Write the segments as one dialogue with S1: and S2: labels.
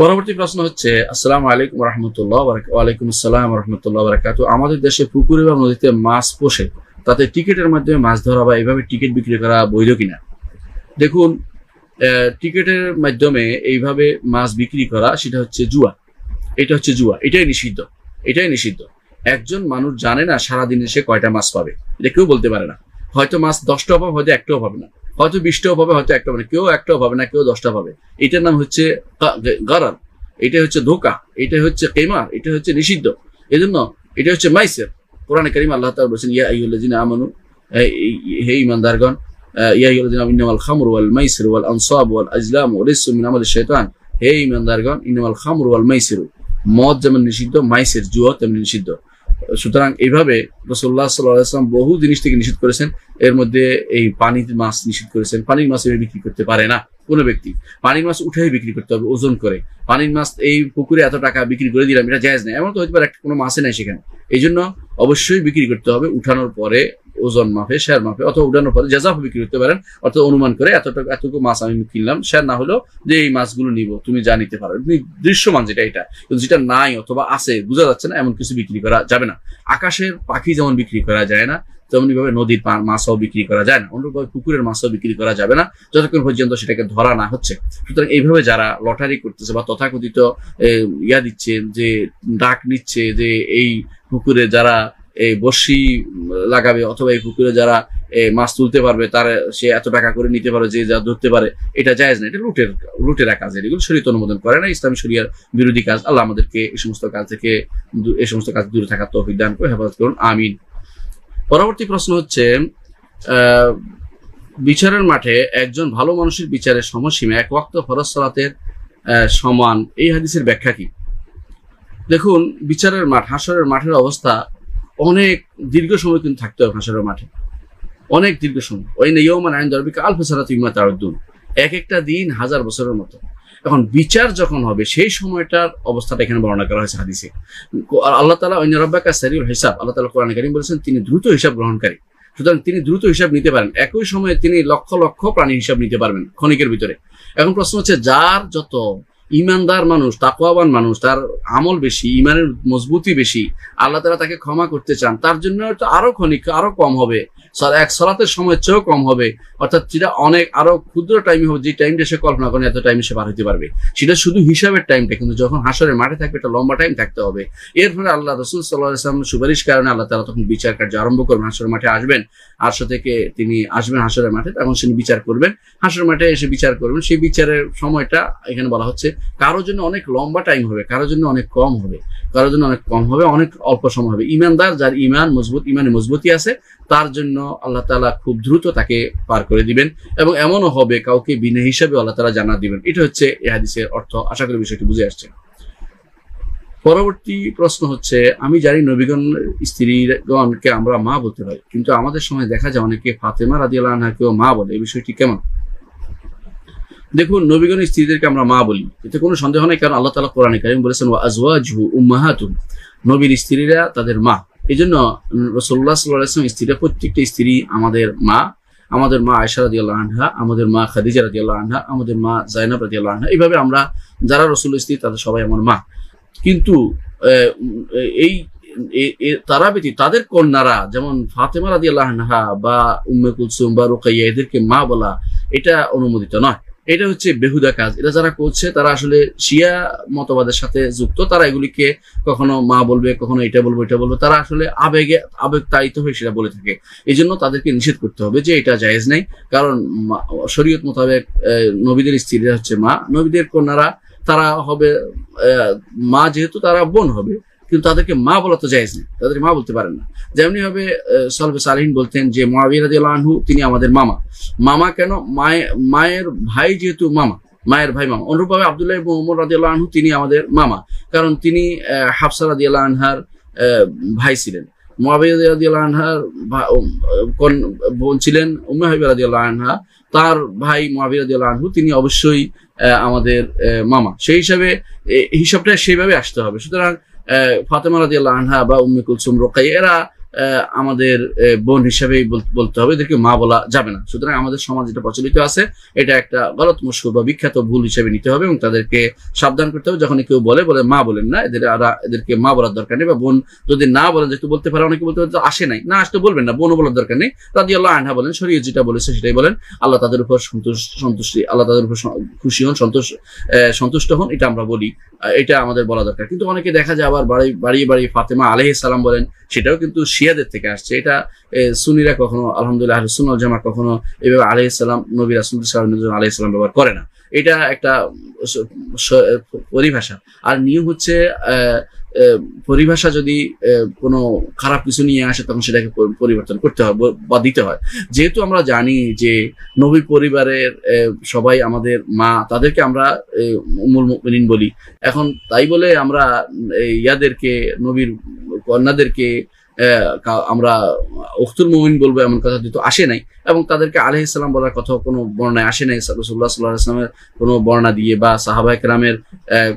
S1: পরবর্তী প্রশ্ন হচ্ছে, আসসালামু আলাইকুম রাহমাতুল্লাহ। ওয়ালাইকুম আসসালাম রাহমাতুল্লাহ বারাকাতুহু। আমাদের দেশে পুকুর এবং নদীতে মাছ পোষে, তাতে টিকিটের মাধ্যমে মাছ ধরা বা এইভাবে টিকিট বিক্রি করা বৈধ কিনা? দেখুন, টিকিটের মাধ্যমে এইভাবে মাছ বিক্রি করা সেটা হচ্ছে জুয়া। এটা হচ্ছে জুয়া, এটাই নিষিদ্ধ, এটাই নিষিদ্ধ। একজন মানুষ জানে না সারাদিনে সে কয়টা মাছ পাবে, এটা কেউ বলতে পারে না। হয়তো মাছ 10টাও পাবে, হয়তো একটাও পাবে না, হয়তো 20টাও পাবে, হয়তো একটা পাবে, কেউ একটাও পাবে না, কেউ 10টা পাবে। এটার নাম হচ্ছে গারার, এটা হচ্ছে ধোঁকা, এটা হচ্ছে কিমার, এটা হচ্ছে নিষিদ্ধ। এজন্য এটা হচ্ছে মাইসির। কোরআনে কারীম আল্লাহ তাআলা বলেছেন, ইয়া আইয়ুহাল্লাযিনা আমানু, হে ঈমানদারগণ, ইয়া আইয়ুহাল্লাযিনা ইন্নামাল খামরু ওয়াল মাইসিরু ওয়াল আনসাবু ওয়াল আজলামু রিজসুম মিন আমালিশ শাইতান। হে ঈমানদারগণ, ইন্নামাল খামরু ওয়াল মাইসিরু, মদ যেমন নিষিদ্ধ, মাইসির জুয়া তেমনি নিষিদ্ধ। সুতরাং এইভাবে রাসূলুল্লাহ সাল্লাল্লাহু আলাইহি ওয়াসাল্লাম বহু জিনিস থেকে নিষিদ্ধ করেছেন। এর মধ্যে এই পানির মাছ নিষিদ্ধ করেছেন। পানির মাছ এভাবে বিক্রি করতে পারে না কোনো ব্যক্তি। পানির মাছ উঠেই বিক্রি করতে হবে ওজন করে। পানির মাছ এই পুকুরে এত টাকা বিক্রি করে দিলাম, এটা জায়েজ নেই। এমন তো হতে পারে একটা কোনো মাছই নাই সেখানে। এই জন্য অবশ্যই বিক্রি করতে হবে উঠানোর পরে ওজন মাপে, শের মাপে, অথবা উঠানোর পরে জাযাফ বিক্রি করতে পারেন, অর্থাৎ অনুমান করে এতটুকু মাছ আমি কিনলাম, শের না হলেও যে এই মাছগুলো নিব, তুমি যা নিতে পারো, দৃশ্যমান যেটা এটা। কিন্তু যেটা নাই অথবা আছে বোঝা যাচ্ছে না, এমন কিছু বিক্রি করা যাবে না। আকাশের পাখি যেমন বিক্রি করা যায় না, তেমনি ভাবে নদীর মাছও বিক্রি করা যায় না, অন্যভাবে পুকুরের মাছও বিক্রি করা যাবে না যতক্ষণ পর্যন্ত সেটাকে ধরা না হচ্ছে। সুতরাং এইভাবে যারা লটারি করতেছে বা তথাকথিত ইয়া দিচ্ছে, যে ডাক নিচ্ছে যে এই পুকুরে যারা এই বর্ষি লাগাবে অথবা এই পুকুরে যারা মাছ তুলতে পারবে তার সে এত টাকা করে নিতে পারে, যে যা ধরতে পারে, এটা জায়েজ না। এটা লুটের কাজ, এগুলো শরীয়ত অনুমোদন করে না, ইসলামী শরিয়ার বিরোধী কাজ। আল্লাহ আমাদেরকে এই সমস্ত কাজ থেকে দূরে থাকার তৌফিক দান করে হেফাজত করুন, আমিন। পরবর্তী প্রশ্ন হচ্ছে, বিচারের মাঠে একজন ভালো মানুষের বিচারের সময়সীমা এক ওয়াক্ত ফরজ সালাতের সমান, এই হাদিসের ব্যাখ্যা কি? দেখুন, বিচারের মাঠ, হাসরের মাঠের অবস্থা অনেক দীর্ঘ সময় কিন্তু থাকতে হবে হাসরের মাঠে, অনেক দীর্ঘ সময়। ওয়াইনা ইয়াওমান ইনদা রাব্বিকা আলফু সানাতিন মিম্মা তাউদ্দুন, এক একটা দিন 1000 বছরের মতো। এখন বিচার যখন হবে সেই সময়টার অবস্থাটা এখানে বর্ণনা করা হয়েছে হাদিসে। আল্লাহ তাআলা ওয়াইনা রাব্বাকা সারিউল হিসাব, আল্লাহ তাআলা কোরআনে কারীম বলেছেন তিনি দ্রুত হিসাব গ্রহণকারী। সুতরাং তিনি দ্রুত হিসাব নিতে পারেন, একই সময়ে তিনি লক্ষ লক্ষ প্রাণী হিসাব নিতে পারবেন ক্ষণিকের ভিতরে। এখন প্রশ্ন হচ্ছে, যার যত ইমানদার মানুষ, তাকওয়াবান মানুষ, তার আমল বেশি, ইমানের মজবুতি বেশি, আল্লাহ তাআলা তাকে ক্ষমা করতে চান, তার জন্য তো আরো ক্ষণিক, আরো কম হবে, এক সালাতের সময় চেয়েও কম হবে। অর্থাৎ যেটা অনেক আরো ক্ষুদ্র টাইম হবে, যে টাইমটা সে কল্পনা করেন এত টাইমে সে পার হতে পারবে, সেটা শুধু হিসাবের টাইমটা। কিন্তু যখন হাসরের মাঠে থাকবে একটা লম্বা টাইম থাকতে হবে। এরপরে আল্লাহ রাসূল সাল্লাল্লাহু আলাইহি ওয়াসাল্লাম সুপারিশ কারণে আল্লাহ তাআলা তখন বিচার কার্য আরম্ভ করবেন। হাসরের মাঠে আসবেন, আরশ থেকে তিনি আসবেন হাসরের মাঠে, তখন তিনি বিচার করবেন। হাসরের মাঠে এসে বিচার করবেন। সেই বিচারের সময়টা এখানে বলা হচ্ছে কারোর জন্য অনেক লম্বা টাইম হবে, কারোর জন্য অনেক কম হবে, কারোর জন্য অনেক কম হবে, অনেক অল্প সময় হবে। ইমানদার, যার ইমান মজবুত, ইমানে মজবুতি আছে, তার জন্য আল্লাহ তাআলা খুব দ্রুত তাকে পার করে দিবেন। এবং এমনও হবে কাউকে বিনা হিসাবে আল্লাহ তাআলা জানা দিবেন। এটা হচ্ছে এই হাদিসের অর্থ। আশা করি বিষয়টি বুঝে আসছে। পরবর্তী প্রশ্ন হচ্ছে, আমি জানি নবীগণ স্ত্রীগণকে আমরা মা বলতে পারি, কিন্তু আমাদের সময় দেখা যায় অনেকে ফাতেমা রাদিয়াল্লাহু আনহাকেও মা বলে, এই বিষয়টি কেমন? দেখুন, নবীগণের স্ত্রীদেরকে আমরা মা বলি, এতে কোনো সন্দেহ নেই, কারণ আল্লাহ তাআলা কোরআনে কারীম বলেছেন ওয়া আজওয়াজুহু উম্মাহাতুহুম, নবীর স্ত্রীরা তাদের মা। এই জন্য রাসূলুল্লাহ সাল্লাল্লাহু আলাইহি ওয়াসাল্লাম স্ত্রীরা প্রত্যেকটা স্ত্রী আমাদের মা। আমাদের মা আয়েশা রাদিয়াল্লাহু আনহা, আমাদের মা খাদিজা রাদিয়াল্লাহু আনহা, আমাদের মা যায়েনব রাদিয়াল্লাহু আনহা, এইভাবে আমরা যারা রাসূলের স্ত্রী তাদের সবাই আমার মা। কিন্তু এই তারা ব্যতীত তাদের কন্যারা, যেমন ফাতেমা রাদিয়াল্লাহু আনহা বা উম্মে কুলসুম বা রুকাইয়া, এদেরকে মা বলা এটা অনুমোদিত নয়। এটা হচ্ছে বেহুদা কাজ। এটা যারা করছে তারা আসলে শিয়া মতবাদের সাথে যুক্ত। তারা এগুলিকে কখনো মা বলবে, কখনো এটা বলবো, এটা বলবো, তারা আসলে আবেগতাড়িত হয়ে সেটা বলে থাকে। এই জন্য তাদেরকে নিষেধ করতে হবে যে এটা জায়েজ নাই। কারণ শরীয়ত মোতাবেক নবীদের স্ত্রীরা হচ্ছে মা, নবীদের কন্যারা তারা হবে মা, যেহেতু তারা বোন হবে, কিন্তু তাদেরকে মা বলা তো জায়েজ নেই, তাদের মা বলতে পারেন না। যেমনি ভাবে সালফে সালেহিন বলতেন যে মুআবিয়া রাদিয়াল্লাহু আনহু তিনি আমাদের মামা। মামা কেন? মায়ের ভাই যেহেতু মামা, মায়ের ভাই মামা। অনুরূপভাবে আব্দুল্লাহ ইবনে ওমর রাদিয়াল্লাহু আনহু তিনি আমাদের মামা, কারণ তিনি হাফসা রাদিয়াল্লাহু আনহার ভাই ছিলেন। মুআবিয়া রাদিয়াল্লাহু আনহার বোন ছিলেন উম্মে হাবিবা রাদিয়াল্লাহু আনহা, তার ভাই মুআবিয়া রাদিয়াল্লাহু আনহু তিনি অবশ্যই আমাদের মামা। সেই হিসাবে হিসাবটা সেইভাবে আসতে হবে। সুতরাং ফাতেমা রাদিয়াল্লাহু আনহা বা উম্মে কুলসুম, রুকাইয়া, এরা আমাদের বোন হিসাবেই বলতে হবে, এদেরকে মা বলা যাবে না। সুতরাং আমাদের সমাজ যেটা প্রচলিত আছে এটা একটা গলত মশহুর বা বিখ্যাত ভুল হিসেবে নিতে হবে এবং তাদেরকে সাবধান করতে হবে। যখন কেউ বলে মা বলেন না, এদেরকে মা বলার দরকার নেই, বা বোন যদি না বলেন যেহেতু বলতে পারে, অনেকে বলতে পারে আসে নাই, না আসতে বলবেন না, বোনও বলার দরকার নেই, রাদিয়াল্লাহু আনহা বলেন, শরীয়ত যেটা বলেছে সেটাই বলেন। আল্লাহ তাদের উপর সন্তুষ্টি, আল্লাহ তাদের উপর খুশি হন, সন্তুষ্ট হন, এটা আমরা বলি, এটা আমাদের বলা দরকার। কিন্তু অনেকে দেখা যায় আবার বাড়িয়ে ফাতেমা আলাইহিস সালাম বলেন, সেটাও কিন্তু শিয়াদের থেকে আসছে। এটা সুন্নিরা কখনো, আলহামদুলিল্লাহ আহলুস সুন্নাহ ওয়াল জামাত কখনো এভাবে আলাইহিস সালাম নবী রাসূল সাল্লাল্লাহু আলাইহি ওয়াসাল্লাম আলাইহিস সালাম ব্যবহার করে না। এটা একটা পরিভাষা। আর নিয়ম হচ্ছে পরিভাষা যদি কোনো খারাপ কিছু নিয়ে আসে তখন সেটাকে পরিবর্তন করতে হয় বা দিতে হয়। যেহেতু আমরা জানি যে নবীর পরিবারের সবাই আমাদের মা, তাদেরকে আমরা উম্মুল মুমিনিন বলি। এখন তাই বলে আমরা ইয়াদেরকে, নবীর কন্যাদেরকে আমরা উখতুল মুমিন বলবো এমন কথা যেহেতু আসে নাই, এবং তাদেরকে আলাইহিস সালাম বলার কথা কোনো বর্ণনায় আসে নাই, রাসূলুল্লাহ সাল্লাল্লাহু আলাইহি ওয়াসাল্লামের কোনো বর্ণনা দিয়ে বা সাহাবায়ে কেরামের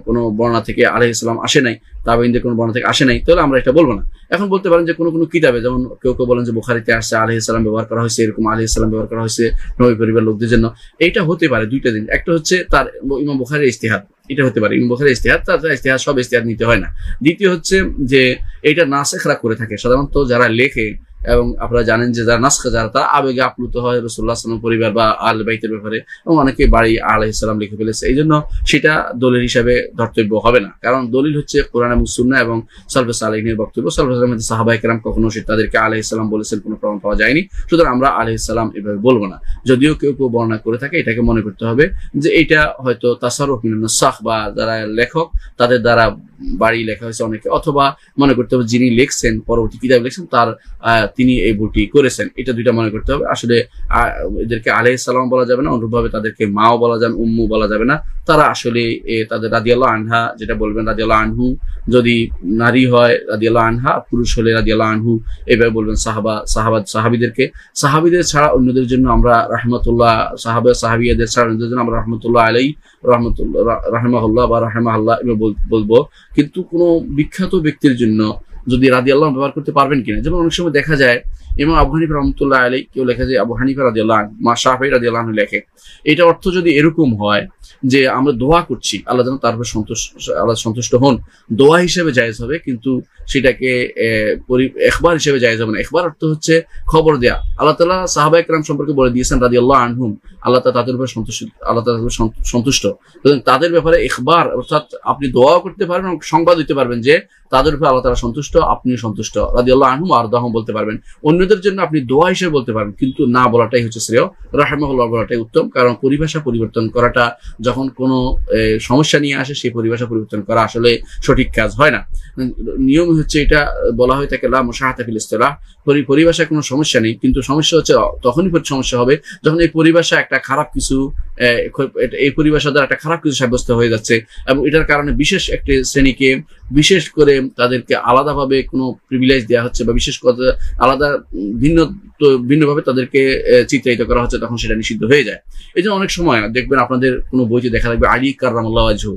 S1: কোনো বর্ণনা থেকে আলাইহিস সালাম আসে নাই, তাবেঈনদের কোনো বর্ণনা থেকে আসে নাই, তাহলে আমরা এটা বলবো না। এখন বলতে পারেন যে কোনো কিতাবে, যেমন কেউ বলেন যে বুখারীতে আসছে আলাইহিস সালাম ব্যবহার করা হয়েছে, এরকম আলাইহিস সালাম ব্যবহার করা হয়েছে নবী পরিবার লোকদের জন্য। এইটা হতে পারে দুইটা দিন, একটা হচ্ছে তার ইমাম বুখারীর ইজতিহাদ, এটা হতে পারে ইমাম বুখারীর ইজতিহাদ, তার ইজতিহাদ সব ইজতিহাদ নিতে হয় না। দ্বিতীয় হচ্ছে যে এটা নাসেখরা করে থাকে সাধারণত যারা লেখে, এবং আপনারা জানেন যে যারা নাসখা, যারা তারা আবেগে আপ্লুত হয় রাসূলুল্লাহ সাল্লাল্লাহু আলাইহি ওয়াসাল্লাম পরিবার বা আহলে বাইতের ব্যাপারে, এবং অনেকে বাড়ি আলাইহিস সালাম লিখে ফেলেছে। এই জন্য সেটা দলিল হিসাবে ধর্তব্য হবে না, কারণ দলিল হচ্ছে কোরআন এবং সুন্নাহ এবং সালফে সালেহিনের বক্তব্য। সালফে সালেহিনের সাহাবায়ে কেরাম কখনো তাদেরকে আলাইহিস সালাম বলেছেন কোনো প্রমাণ পাওয়া যায়নি, সুতরাং আমরা আলাইহিস সালাম এভাবে বলবো না। যদিও কেউ বর্ণনা করে থাকে, এটাকে মনে করতে হবে যে এটা হয়তো তাসাররুফ মিনান নাসাখ, বা যারা লেখক তাদের দ্বারা বাড়ি লেখা হয়েছে অনেকে, অথবা মনে করতে হবে যিনি লিখছেন, পরবর্তী কিতাব লিখছেন তিনি এই ভুলটি করেছেন। এটা দুইটা মনে করতে হবে। আসলে এদেরকে আলাইহিস সালাম বলা যাবে না, অনুরূপভাবে তাদেরকে মাও বলা যাবে, উম্মু বলা যাবে না। তারা আসলে তাদের রাদিয়াল্লাহু আনহা যেটা বলবেন, রাদিয়াল্লাহু আনহু যদি নারী হয় রাদিয়াল্লাহু আনহা, পুরুষ হলে রাদিয়াল্লাহু আনহু, এভাবে বলবেন। সাহাবিদের ছাড়া অন্যদের জন্য আমরা রাহমাতুল্লাহ, সাহাবিয়াদের ছাড়া অন্যদের জন্য আমরা রাহমাতুল্লাহ আলাইহি, রাহমাহুল্লাহ বা রাহমাহুল্লাহ এভাবে বলবো। কিন্তু কোনো বিখ্যাত ব্যক্তির জন্য যদি রাদিয়াল্লাহু ব্যবহার করতে পারবেন কিনা, যেমন অনেক সময় দেখা যায় ইমাম আবু হানিফা রাহমাতুল্লাহ আলাইহি, কেউ লেখে যে আবু হানিফা রাদিয়াল্লাহু আনহু, মা শাফিঈ রাদিয়াল্লাহু আনহু লেখে। এটা অর্থ যদি এরকম হয় যে আমরা দোয়া করছি আল্লাহ যেন তার উপর সন্তুষ্ট হন, দোয়া হিসেবে জায়েজ হবে, কিন্তু সেটাকে ইখবার হিসেবে জায়েজ হবে না। ইখবার অর্থ হচ্ছে খবর দেয়া। আল্লাহ তাআলা সাহাবায়ে কেরাম সম্পর্কে বলে দিয়েছেন রাদিয়াল্লাহু আনহুম, আল্লাহ তাআলা তাদের উপর সন্তুষ্ট। তাদের ব্যাপারে ইখবার অর্থাৎ আপনি দোয়াও করতে পারবেন, সংবাদ দিতে পারবেন যে তাদের উপর আল্লাহ তাআলা সন্তুষ্ট, আপনিও সন্তুষ্ট, রাদিয়াল্লাহু আনহুম আরদাহুম বলতে পারবেন। অন্যদের জন্য আপনি দোয়া হিসেবে বলতে পারবেন, কিন্তু না বলাটাই হচ্ছে শ্রেয়, রাহিমাহুল্লাহ বলাটাই উত্তম। কারণ পরিভাষা পরিবর্তন করাটা যখন কোনো সমস্যা নিয়ে আসে, সেই পরিভাষা পরিবর্তন করা আসলে সঠিক কাজ হয় না। নিয়ম হচ্ছে এটা বলা হয়ে থাকে লা মুশাহাতা ফিল ইসতিলাহ, পরিভাষায় কোনো সমস্যা নেই, কিন্তু সমস্যা হচ্ছে তখনই সমস্যা হবে যখন এই পরিভাষা একটা খারাপ কিছু, এই পরিভাষা দ্বারা একটা খারাপ কিছু সাব্যস্ত হয়ে যাচ্ছে, এবং এটার কারণে বিশেষ একটি শ্রেণীকে বিশেষ করে তাদেরকে আলাদাভাবে কোনো প্রিভিলেজ দেওয়া হচ্ছে, বা বিশেষ করে আলাদা ভিন্নভাবে তাদেরকে চিত্রায়িত করা হচ্ছে, তখন সেটা নিষিদ্ধ হয়ে যায়। এই জন্য অনেক সময় দেখবেন আপনাদের কোনো বইতে দেখা লাগবে আলী কাররামাল্লাহু ওয়াজহু,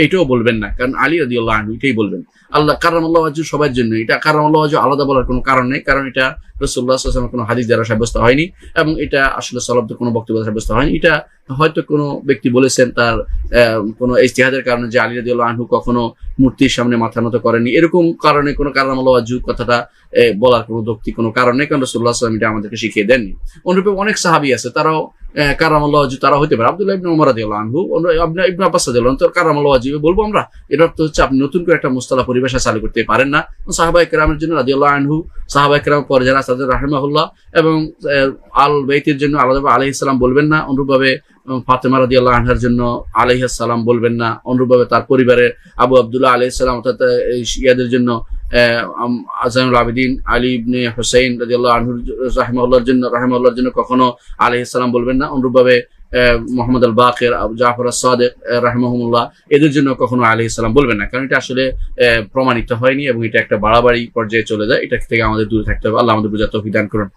S1: এটাও বলবেন না, কারণ আলী রাদিয়াল্লাহু আনহু এটাই বলবেন। আল্লাহ কাররামাল্লাহু ওয়াজহু সবার জন্য, এটা কাররামাল্লাহু ওয়াজহু আলাদা বলার কোনো কারণ নেই, কারণ এটা রাসূলুল্লাহ সাল্লাল্লাহু আলাইহি ওয়াসাল্লাম কোনো হাদিস দ্বারা সাব্যস্ত হয়নি, এবং এটা আসলে সলব্ধ কোনো বক্তব্য দ্বারা সাব্যস্ত হয়নি। এটা হয়তো কোনো ব্যক্তি বলেছেন তার কোনো ইজতিহাদের কারণে যে আলী রাদিয়াল্লাহু আনহু কখনো মূর্তির সামনে মাথা নত করেনি, এরকম কারণে কোনো কাররামাল্লাহু ওয়াজহু কথাটা বলার কোনো যৌক্তিক কোনো কারণ নেই, কারণ রাসূলুল্লাহ সাল্লাল্লাহু আলাইহি ওয়াসাল্লাম এটা আমাদেরকে শিখিয়ে দেননি। অনুরূপে অনেক সাহাবী আছে, তারাও কাররামাল্লাহু ওয়াজহু তারা হতে পারে। আব্দুল্লাহ ইবনে উমর রাদিয়াল্লাহু আনহু, ইবনে আব্বাস রাদিয়াল্লাহু আনহু, কাররামাল্লাহু ওয়াজহু বলবো আমরা। এর অর্থ হচ্ছে আপনি নতুন করে একটা মুস্তালাহ পরিভাষা চালু করতে পারেন না। সাহাবায়ে কেরামের জন্য রাদিয়াল্লাহু আনহু, সাহাবায়ে কেরাম পরে যারা তাদের রাহিমাহুল্লাহ, এবং আল বাইতের জন্য আলাদাভাবে আলাইহিস সালাম বলবেন না। অনুরূপভাবে ফাতেমা রাদিয়াল্লাহু আনহার জন্য আলাইহিস সালাম বলবেন না। অনুরূপভাবে তার পরিবারের আবু আব্দুল্লাহ আলাইহিস সালাম অর্থাৎ ইয়াদের জন্য আজানুল আবিদিন আলী ইবনে হুসাইন রাদিয়াল্লাহু আনহু রাহিমাহুল্লাহর জন্য কখনো আলাইহিস সালাম বলবেন না। অনুরূপভাবে মোহাম্মদ আল বাকির, জাফর আস-সাদিক রাহিমাহুল্লাহ, এদের জন্য কখনো আলাইহিস সালাম বলবেন না, কারণ এটা আসলে প্রমাণিত হয়নি, এবং এটা একটা বাড়াবাড়ি পর্যায়ে চলে যায়। এটা থেকে আমাদের দূরে থাকতে হবে। আল্লাহ আমাদের বুঝার তৌফিক দান করুন।